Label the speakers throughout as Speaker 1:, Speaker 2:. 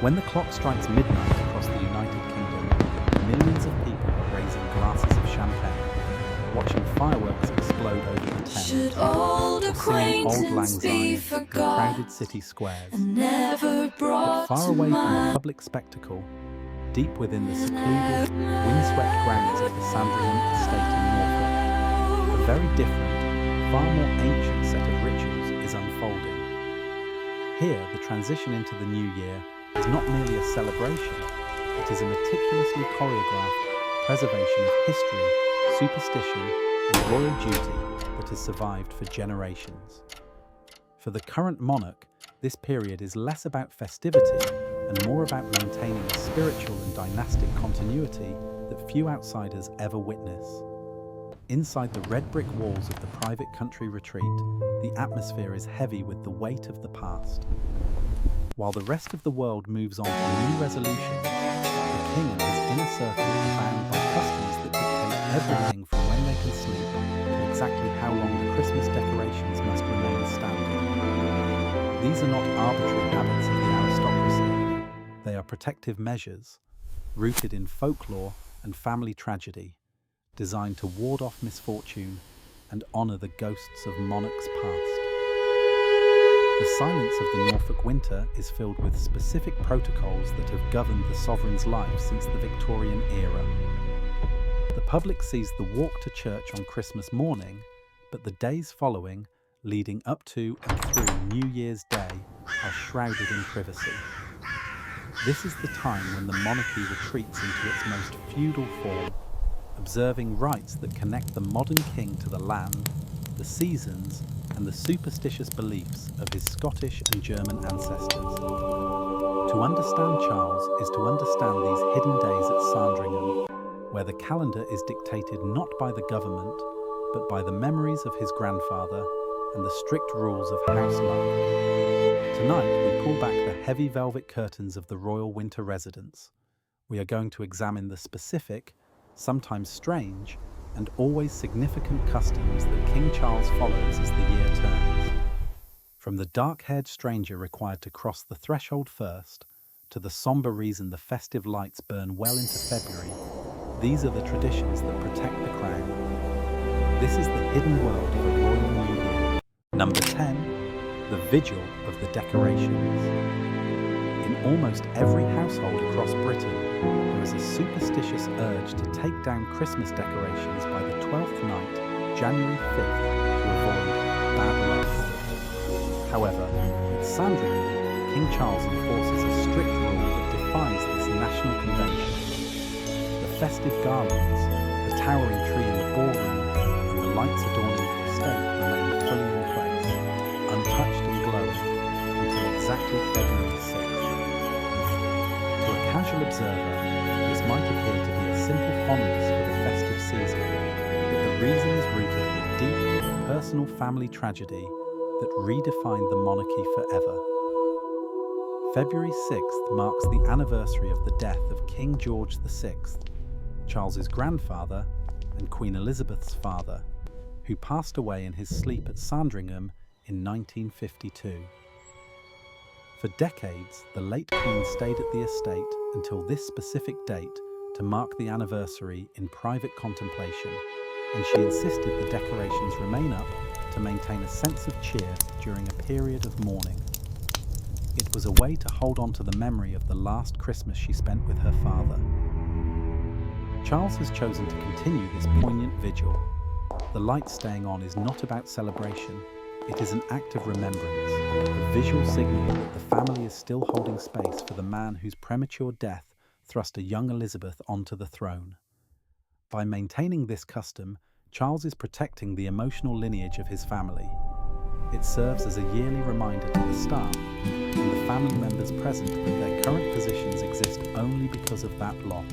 Speaker 1: When the clock strikes midnight across the United Kingdom, millions of people are raising glasses of champagne, watching fireworks explode over the Thames, or singing Auld Lang Syne in crowded city squares. But far away from the public spectacle, deep within the secluded, windswept grounds of the Sandringham estate in Norfolk, a very different, far more ancient set of rituals is unfolding. Here, the transition into the new year is not merely a celebration, it is a meticulously choreographed preservation of history, superstition, and royal duty that has survived for generations. For the current monarch, this period is less about festivity and more about maintaining a spiritual and dynastic continuity that few outsiders ever witness. Inside the red brick walls of the private country retreat, the atmosphere is heavy with the weight of the past. While the rest of the world moves on to new resolutions, the king and his inner circle are bound by customs that dictate everything from when they can sleep to exactly how long the Christmas decorations must remain standing. These are not arbitrary habits of the aristocracy. They are protective measures, rooted in folklore and family tragedy, designed to ward off misfortune and honour the ghosts of monarchs past. The silence of the Norfolk winter is filled with specific protocols that have governed the sovereign's life since the Victorian era. The public sees the walk to church on Christmas morning, but the days following, leading up to and through New Year's Day, are shrouded in privacy. This is the time when the monarchy retreats into its most feudal form, observing rites that connect the modern king to the land, the seasons, and the superstitious beliefs of his Scottish and German ancestors. To understand Charles is to understand these hidden days at Sandringham, where the calendar is dictated not by the government, but by the memories of his grandfather and the strict rules of house luck. Tonight, we pull back the heavy velvet curtains of the royal winter residence. We are going to examine the specific, sometimes strange, and always significant customs that King Charles follows as the year turns. From the dark-haired stranger required to cross the threshold first, to the sombre reason the festive lights burn well into February, these are the traditions that protect the crown. This is the hidden world of a royal new year. Number 10. The Vigil of the Decorations. In almost every household across Britain, there is a superstitious urge to take down Christmas decorations by the 12th night, January 5th, to avoid bad luck. However, at Sandringham, King Charles enforces a strict rule that defies this national convention. The festive garlands, the towering tree in the ballroom, and the lights adorning the estate remain fully in place, untouched and glowing, until exactly February 6th. To a casual observer, this might appear to be a simple fondness for the festive season, but the reason is rooted in a deep, personal family tragedy that redefined the monarchy forever. February 6th marks the anniversary of the death of King George VI, Charles's grandfather and Queen Elizabeth's father, who passed away in his sleep at Sandringham in 1952. For decades, the late Queen stayed at the estate until this specific date to mark the anniversary in private contemplation, and she insisted the decorations remain up to maintain a sense of cheer during a period of mourning. It was a way to hold on to the memory of the last Christmas she spent with her father. Charles has chosen to continue this poignant vigil. The light staying on is not about celebration. It is an act of remembrance, a visual signal that the family is still holding space for the man whose premature death thrust a young Elizabeth onto the throne. By maintaining this custom, Charles is protecting the emotional lineage of his family. It serves as a yearly reminder to the staff and the family members present that their current positions exist only because of that loss.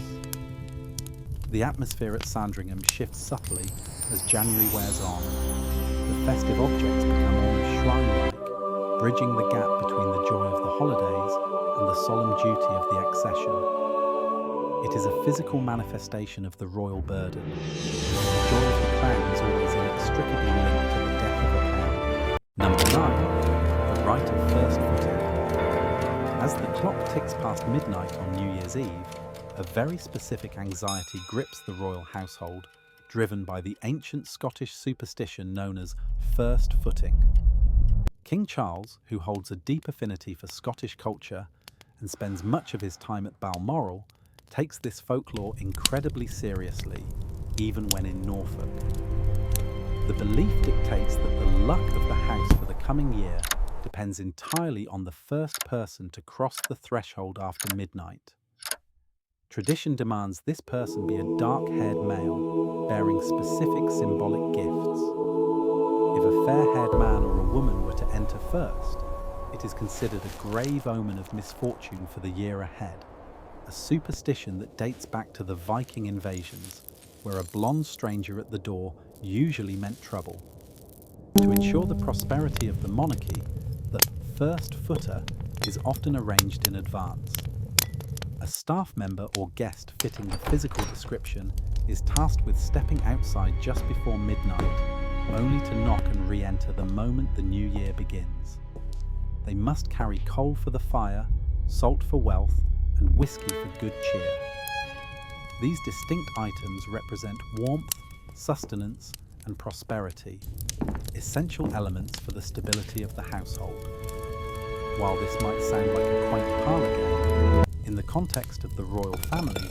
Speaker 1: The atmosphere at Sandringham shifts subtly as January wears on. The festive objects become almost shrine-like, bridging the gap between the joy of the holidays and the solemn duty of the accession. It is a physical manifestation of the royal burden. The joy of the crown is always inextricably linked to the death of a parent. Number 9. The rite of first footing. As the clock ticks past midnight on New Year's Eve, a very specific anxiety grips the royal household, driven by the ancient Scottish superstition known as first footing. King Charles, who holds a deep affinity for Scottish culture and spends much of his time at Balmoral, takes this folklore incredibly seriously, even when in Norfolk. The belief dictates that the luck of the house for the coming year depends entirely on the first person to cross the threshold after midnight. Tradition demands this person be a dark-haired male bearing specific symbolic gifts. If a fair-haired man or a woman were to enter first, it is considered a grave omen of misfortune for the year ahead, a superstition that dates back to the Viking invasions, where a blonde stranger at the door usually meant trouble. To ensure the prosperity of the monarchy, the first footer is often arranged in advance. A staff member or guest fitting the physical description is tasked with stepping outside just before midnight, only to knock and re-enter the moment the new year begins. They must carry coal for the fire, salt for wealth, and whiskey for good cheer. These distinct items represent warmth, sustenance, and prosperity, essential elements for the stability of the household. While this might sound like a quaint parlour game, in the context of the royal family,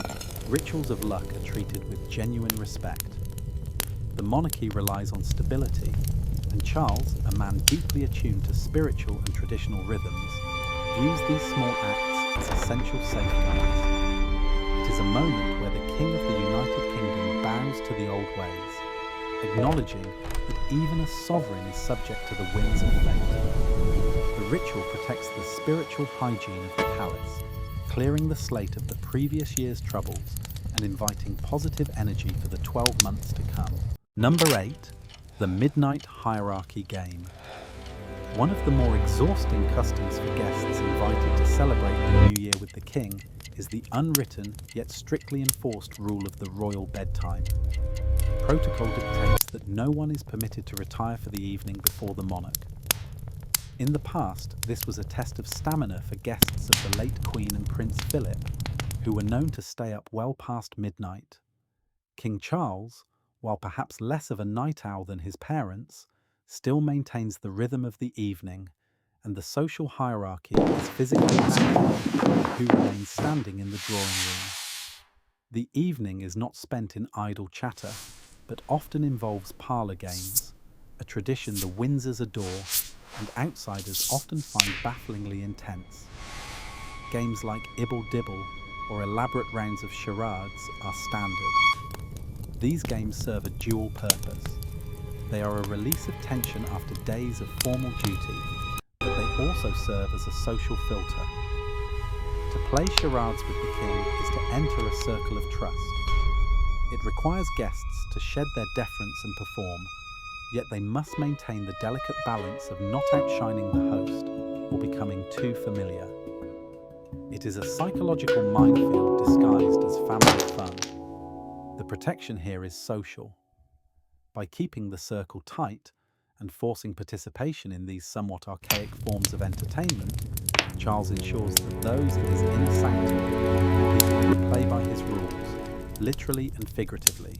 Speaker 1: rituals of luck are treated with genuine respect. The monarchy relies on stability, and Charles, a man deeply attuned to spiritual and traditional rhythms, views these small acts as essential safeguards. It is a moment where the King of the United Kingdom bows to the old ways, acknowledging that even a sovereign is subject to the whims of fate. The ritual protects the spiritual hygiene of the palace, clearing the slate of the previous year's troubles and inviting positive energy for the 12 months to come. Number 8. The Midnight Hierarchy Game. One of the more exhausting customs for guests invited to celebrate the New Year with the King is the unwritten yet strictly enforced rule of the royal bedtime. Protocol dictates that no one is permitted to retire for the evening before the monarch. In the past, this was a test of stamina for guests of the late Queen and Prince Philip, who were known to stay up well past midnight. King Charles, while perhaps less of a night owl than his parents, still maintains the rhythm of the evening, and the social hierarchy is physically managed by who remains standing in the drawing room. The evening is not spent in idle chatter, but often involves parlour games, a tradition the Windsors adore, and outsiders often find bafflingly intense. Games like Ibble Dibble or elaborate rounds of charades are standard. These games serve a dual purpose. They are a release of tension after days of formal duty, but they also serve as a social filter. To play charades with the King is to enter a circle of trust. It requires guests to shed their deference and perform, yet they must maintain the delicate balance of not outshining the host or becoming too familiar. It is a psychological minefield disguised as family fun. The protection here is social. By keeping the circle tight and forcing participation in these somewhat archaic forms of entertainment, Charles ensures that those in his inner sanctum will play by his rules, literally and figuratively.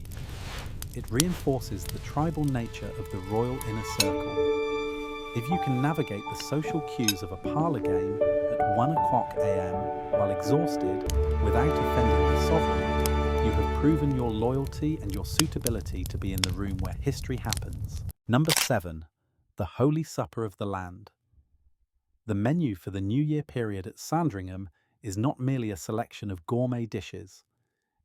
Speaker 1: It reinforces the tribal nature of the royal inner circle. If you can navigate the social cues of a parlour game at 1 o'clock a.m. while exhausted without offending the sovereign, you have proven your loyalty and your suitability to be in the room where history happens. Number 7. The Holy Supper of the Land. The menu for the New Year period at Sandringham is not merely a selection of gourmet dishes.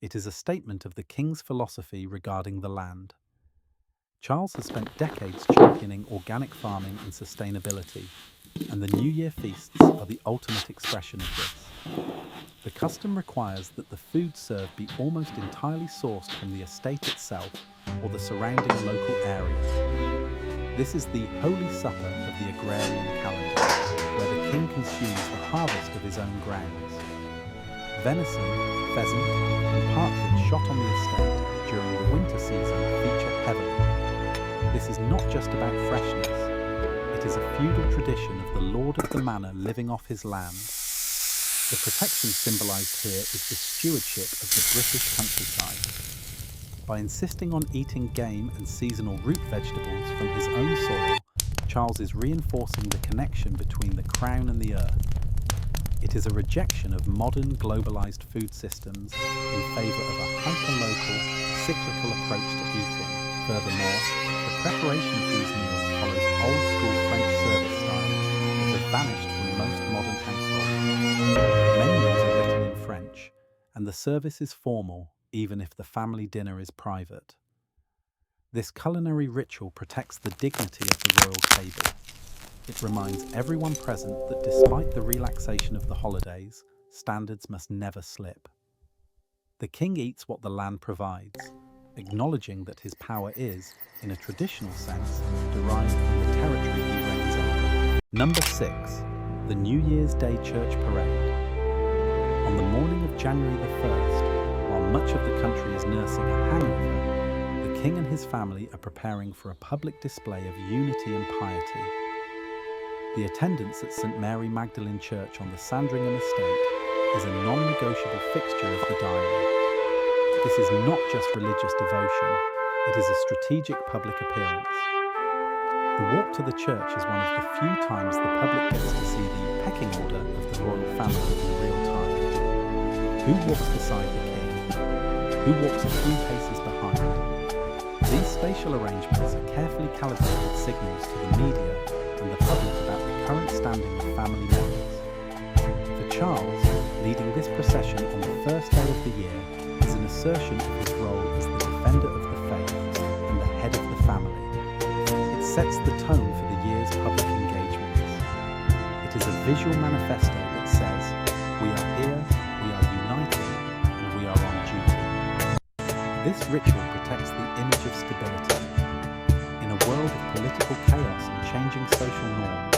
Speaker 1: It is a statement of the King's philosophy regarding the land. Charles has spent decades championing organic farming and sustainability, and the New Year feasts are the ultimate expression of this. The custom requires that the food served be almost entirely sourced from the estate itself or the surrounding local area. This is the Holy Supper of the agrarian calendar, where the King consumes the harvest of his own grounds. Venison, pheasant, and partridge shot on the estate during the winter season feature heavily. This is not just about freshness. It is a feudal tradition of the lord of the manor living off his land, The protection symbolised here is the stewardship of the British countryside. By insisting on eating game and seasonal root vegetables from his own soil, Charles is reinforcing the connection between the crown and the earth. It is a rejection of modern globalised food systems in favour of a hyper-local, cyclical approach to eating. Furthermore, the preparation of these meals follows old-school French service styles that have vanished from most modern households. Menus are written in French, and the service is formal, even if the family dinner is private. This culinary ritual protects the dignity of the royal table. It reminds everyone present that despite the relaxation of the holidays, standards must never slip. The king eats what the land provides, acknowledging that his power is, in a traditional sense, derived from the territory he reigns over. Number 6. The New Year's Day Church Parade. On the morning of January the 1st, while much of the country is nursing a hangover, the king and his family are preparing for a public display of unity and piety. The attendance at St. Mary Magdalene Church on the Sandringham estate is a non-negotiable fixture of the diary. This is not just religious devotion, it is a strategic public appearance. The walk to the church is one of the few times the public gets to see the pecking order of the royal family in real time. Who walks beside the king? Who walks a few paces behind? These spatial arrangements are carefully calibrated signals to the media and the public about the current standing of family members. For Charles, leading this procession on the first day of the year is an assertion of his role as the defender of the faith and the head of the family. It sets the tone for the year's public engagements. It is a visual manifesto that says, "We are here, we are united, and we are on duty." This ritual protects the image of stability. In a world of political chaos and changing social norms,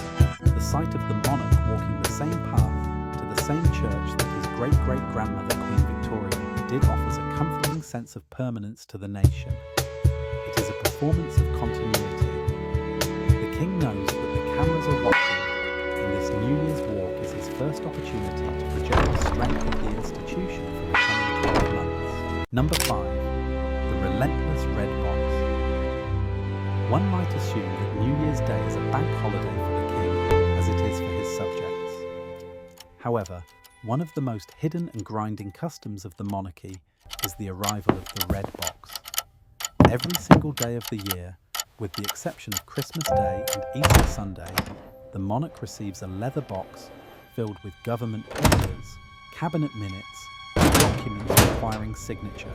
Speaker 1: the sight of the monarch walking the same path to the same church that his great-great-grandmother Queen Victoria did offers a comforting sense of permanence to the nation. It is a performance of continuity. The king knows that the cameras are watching, and this New Year's walk is his first opportunity to project the strength of the institution for the coming 12 months. Number 5. The relentless red box. One might assume that New Year's Day is a bank holiday for the king, as it is for his subjects. However, one of the most hidden and grinding customs of the monarchy is the arrival of the red box. Every single day of the year, with the exception of Christmas Day and Easter Sunday, the monarch receives a leather box filled with government papers, cabinet minutes, and documents requiring signature.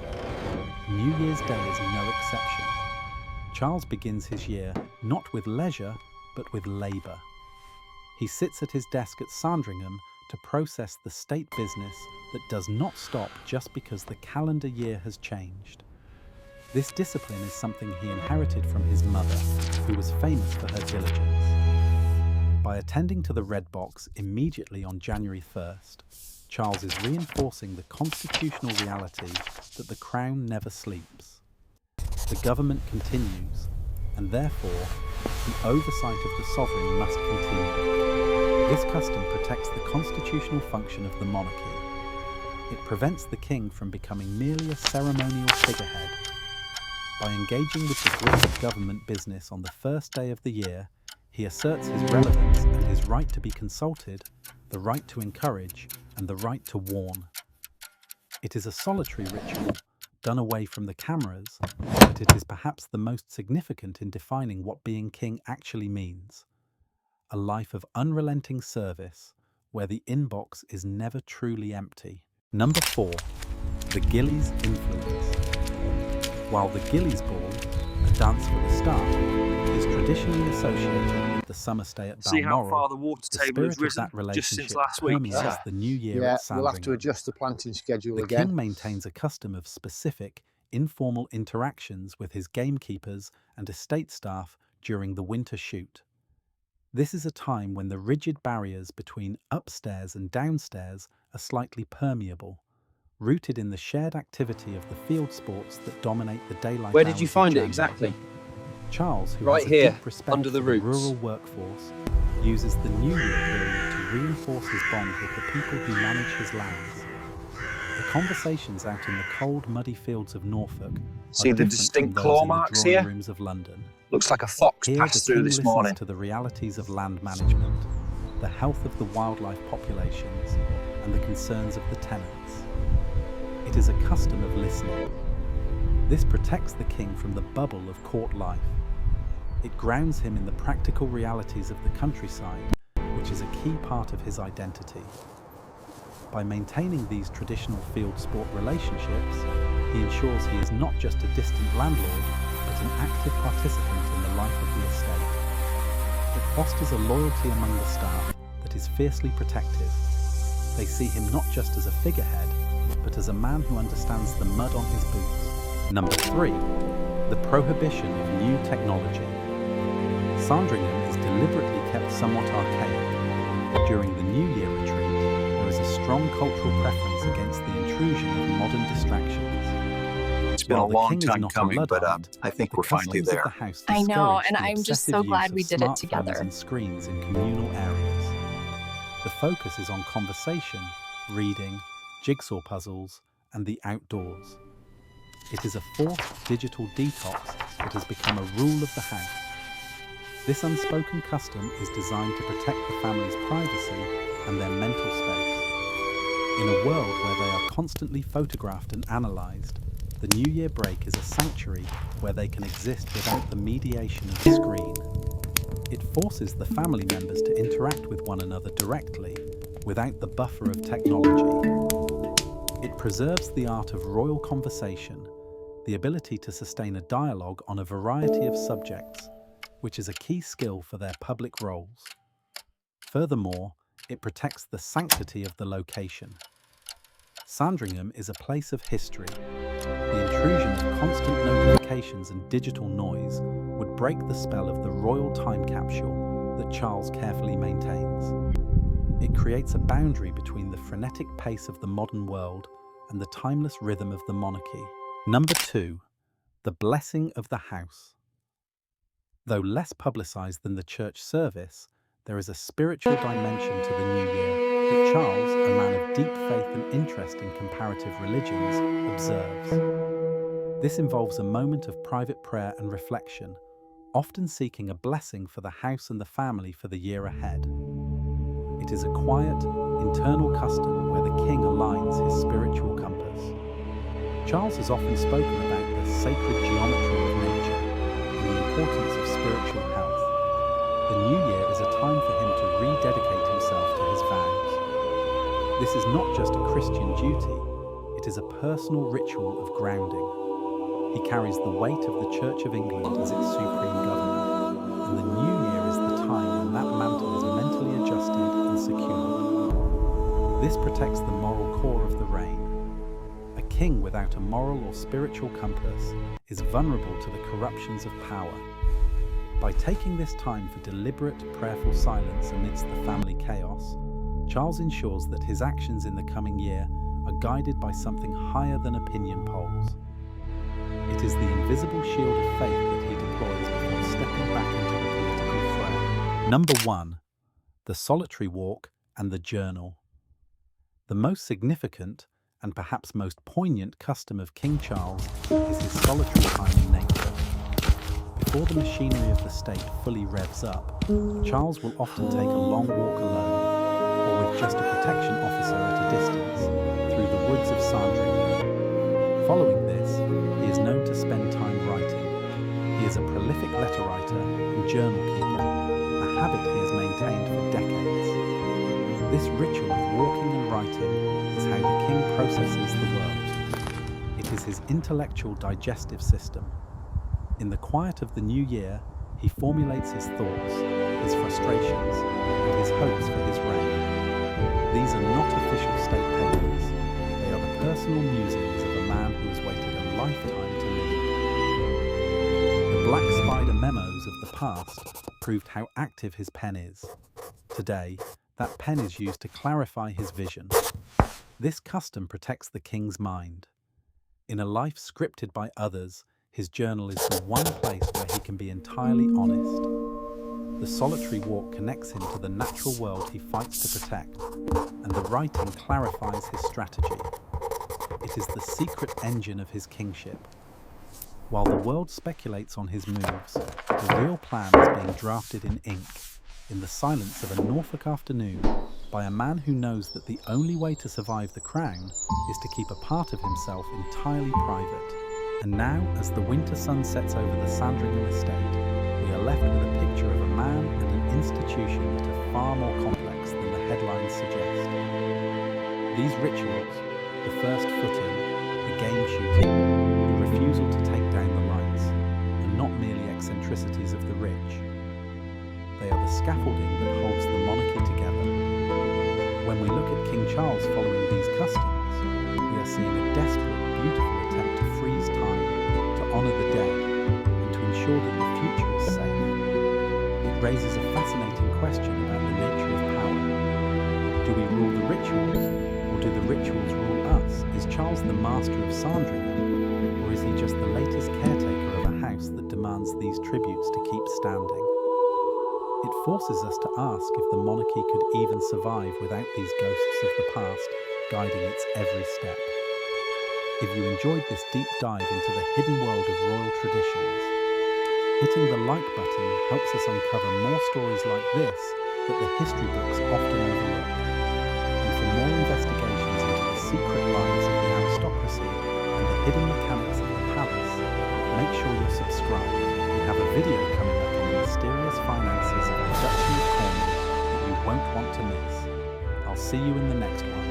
Speaker 1: New Year's Day is no exception. Charles begins his year not with leisure, but with labour. He sits at his desk at Sandringham to process the state business that does not stop just because the calendar year has changed. This discipline is something he inherited from his mother, who was famous for her diligence. By attending to the red box immediately on January 1st, Charles is reinforcing the constitutional reality that the crown never sleeps. The government continues, and therefore, the oversight of the sovereign must continue. This custom protects the constitutional function of the monarchy. It prevents the king from becoming merely a ceremonial figurehead. By engaging with the grit of government business on the first day of the year, he asserts his relevance and his right to be consulted, the right to encourage, and the right to warn. It is a solitary ritual, done away from the cameras, but it is perhaps the most significant in defining what being king actually means. A life of unrelenting service, where the inbox is never truly empty. Number 4. The Gillies influence. While the Gillies ball, a dance for the staff, is traditionally associated with the summer stay at Balmoral,
Speaker 2: see how far the water table has risen just since last week.
Speaker 1: Permeates the new year at Sandringham.
Speaker 3: We'll have to adjust the planting schedule
Speaker 1: The
Speaker 3: again.
Speaker 1: king maintains a custom of specific, informal interactions with his gamekeepers and estate staff during the winter shoot. This is a time when the rigid barriers between upstairs and downstairs are slightly permeable, rooted in the shared activity of the field sports that dominate the daylight.
Speaker 2: Where did you find it exactly?
Speaker 1: Charles, who
Speaker 2: Right
Speaker 1: has a
Speaker 2: here,
Speaker 1: deep respect
Speaker 2: under the
Speaker 1: for
Speaker 2: roots.
Speaker 1: rural workforce, uses the New Year period to reinforce his bond with the people who manage his lands. The conversations out in the cold, muddy fields of Norfolk
Speaker 2: See
Speaker 1: are
Speaker 2: the
Speaker 1: different
Speaker 2: distinct
Speaker 1: from those
Speaker 2: claw
Speaker 1: in the
Speaker 2: marks
Speaker 1: drawing
Speaker 2: here?
Speaker 1: rooms of London.
Speaker 2: Looks like a fox
Speaker 1: Here, the
Speaker 2: passed through
Speaker 1: king
Speaker 2: this
Speaker 1: listens
Speaker 2: morning.
Speaker 1: to the realities of land management, the health of the wildlife populations, and the concerns of the tenants. It is a custom of listening. This protects the king from the bubble of court life. It grounds him in the practical realities of the countryside, which is a key part of his identity. By maintaining these traditional field sport relationships, he ensures he is not just a distant landlord, but an active participant in the life of the estate. It fosters a loyalty among the staff that is fiercely protective. They see him not just as a figurehead, but as a man who understands the mud on his boots. Number 3. The prohibition of new technology. Sandringham is deliberately kept somewhat archaic. During the New Year retreat, there is a strong cultural preference against the intrusion of modern distractions.
Speaker 2: It's been
Speaker 1: While
Speaker 2: a
Speaker 1: the
Speaker 2: long
Speaker 1: king is
Speaker 2: time
Speaker 1: not a
Speaker 2: coming, but
Speaker 1: Luddite,
Speaker 2: I think
Speaker 1: the
Speaker 2: we're finally
Speaker 1: customs of
Speaker 2: there.
Speaker 1: the house
Speaker 4: I know,
Speaker 1: discourage
Speaker 4: and
Speaker 1: the
Speaker 4: I'm just
Speaker 1: obsessive
Speaker 4: so glad
Speaker 1: use
Speaker 4: we
Speaker 1: of
Speaker 4: did it
Speaker 1: smartphones
Speaker 4: together.
Speaker 1: and screens in communal areas. The focus is on conversation, reading, jigsaw puzzles, and the outdoors. It is a forced digital detox that has become a rule of the house. This unspoken custom is designed to protect the family's privacy and their mental space. In a world where they are constantly photographed and analysed, the New Year break is a sanctuary where they can exist without the mediation of a screen. It forces the family members to interact with one another directly, without the buffer of technology. It preserves the art of royal conversation, the ability to sustain a dialogue on a variety of subjects, which is a key skill for their public roles. Furthermore, it protects the sanctity of the location. Sandringham is a place of history. The intrusion of constant notifications and digital noise would break the spell of the royal time capsule that Charles carefully maintains. It creates a boundary between the frenetic pace of the modern world and the timeless rhythm of the monarchy. Number 2. The blessing of the house. Though less publicised than the church service, there is a spiritual dimension to the new year that Charles, a man of deep faith and interest in comparative religions, observes. This involves a moment of private prayer and reflection, often seeking a blessing for the house and the family for the year ahead. It is a quiet, internal custom where the king aligns his spiritual compass. Charles has often spoken about the sacred geometry of nature and the importance of spiritual health. The new year is a time for him to rededicate himself to his vows. This is not just a Christian duty, it is a personal ritual of grounding. He carries the weight of the Church of England as its supreme governor, and the new year is the time when that mantle is mentally adjusted and secured. This protects the moral core of the reign. A king without a moral or spiritual compass is vulnerable to the corruptions of power. By taking this time for deliberate, prayerful silence amidst the family chaos, Charles ensures that his actions in the coming year are guided by something higher than opinion polls. It is the invisible shield of faith that he deploys before stepping back into the political fray. Number 1. The solitary walk and the journal. The most significant and perhaps most poignant custom of King Charles is his solitary time in nature. Before the machinery of the state fully revs up, Charles will often take a long walk alone, or with just a protection officer at a distance, through the woods of Sandringham. Following this, he is known to spend time writing. He is a prolific letter writer and journal keeper, a habit he has maintained for decades. This ritual of walking and writing is how the king processes the world. It is his intellectual digestive system. In the quiet of the new year, he formulates his thoughts, his frustrations, and his hopes for his reign. These are not official state papers. They are the personal musings of a man who has waited a lifetime to lead. The Black Spider memos of the past proved how active his pen is. Today, that pen is used to clarify his vision. This custom protects the king's mind. In a life scripted by others, his journal is the one place where he can be entirely honest. The solitary walk connects him to the natural world he fights to protect, and the writing clarifies his strategy. It is the secret engine of his kingship. While the world speculates on his moves, the real plan is being drafted in ink, in the silence of a Norfolk afternoon, by a man who knows that the only way to survive the crown is to keep a part of himself entirely private. And now, as the winter sun sets over the Sandringham estate, we are left with a picture of a man and an institution that are far more complex than the headlines suggest. These rituals, the first footing, the game shooting, the refusal to take down the lights, are not merely eccentricities of the rich. They are the scaffolding that holds the monarchy together. When we look at King Charles following these customs, we are seeing a desperate, beautiful attempt to freeze time, to honour the dead, and to ensure that the future is safe. It raises a fascinating question about the nature of power. Do we rule the rituals, or do the rituals rule us? Is Charles the master of Sandringham, or is he just the latest caretaker of a house that demands these tributes to keep standing? It forces us to ask if the monarchy could even survive without these ghosts of the past guiding its every step. If you enjoyed this deep dive into the hidden world of royal traditions, hitting the like button helps us uncover more stories like this that the history books often overlook. And for more investigations into the secret lives of the aristocracy and the hidden mechanics of the palace, make sure you're subscribed. We have a video coming up on the mysterious finances of the Duchy of Cornwall that you won't want to miss. I'll see you in the next one.